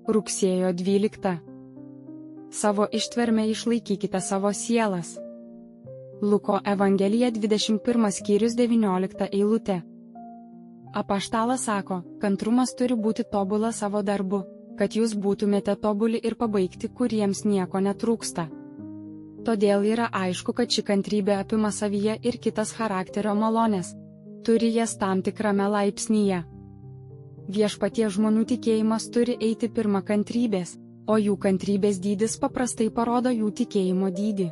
Rugsėjo 12. Savo ištverme išlaikykite savo sielas. Luko Evangelija 21 skyrius 19 eilutė. Apaštalas sako, kantrumas turi būti tobulas savo darbu, kad jūs būtumėte tobuli ir pabaigti, kuriems nieko netrūksta. Todėl yra aišku, kad ši kantrybė apima savyje ir kitas charakterio malones. Turi jas tam tikrame laipsnyje. Viešpaties žmonių tikėjimas turi eiti pirma kantrybės, o jų kantrybės dydis paprastai parodo jų tikėjimo dydį.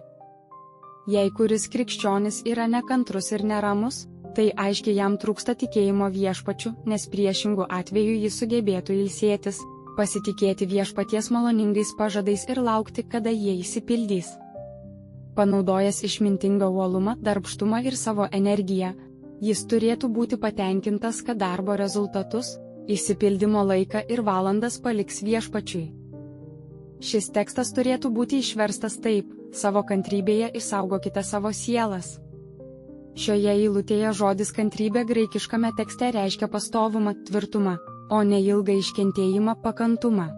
Jei kuris krikščionis yra nekantrus ir neramus, tai aiškiai jam trūksta tikėjimo viešpačiu, nes priešingų atveju jis sugebėtų ilsėtis, pasitikėti viešpaties maloningais pažadais ir laukti, kada jie išsipildys. Panaudojęs išmintingą uolumą, darbštumą ir savo energiją, jis turėtų būti patenkintas, kad darbo rezultatus, išsipildymo laiką ir valandas paliks viešpačiui. Šis tekstas turėtų būti išverstas taip: savo kantrybėje išsaugokite savo sielas. Šioje eilutėje žodis kantrybė graikiškame tekste reiškia pastovumą, tvirtumą, o ne ilgą iškentėjimą, pakantumą.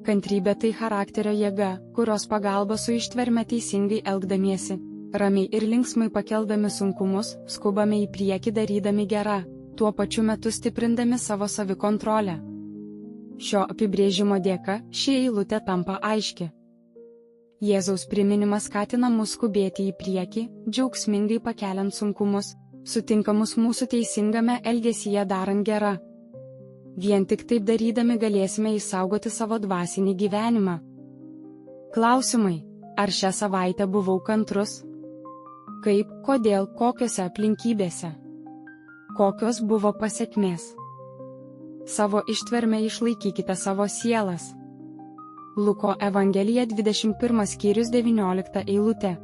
Kantrybė tai charakterio jėga, kurios pagalba su ištverme teisingai elgdamiesi, ramiai ir linksmai pakeldami sunkumus, skubame į priekį darydami gerą, tuo pačiu metu stiprindami savo savikontrolę. Šio apibrėžimo dėka ši eilutė tampa aiški. Jėzaus priminimas skatina mus skubėti į priekį, džiaugsmingai pakeliant sunkumus, sutinkamus mūsų teisingame elgesyje darant gerą. Vien tik taip darydami galėsime išsaugoti savo dvasinį gyvenimą. Klausimai: ar šią savaitę buvau kantrus? Kaip, kodėl, kokiose aplinkybėse? Kokios buvo pasekmės? Savo ištverme išlaikykite savo sielas. Luko Evangelija 21 skyrius 19 eilutė.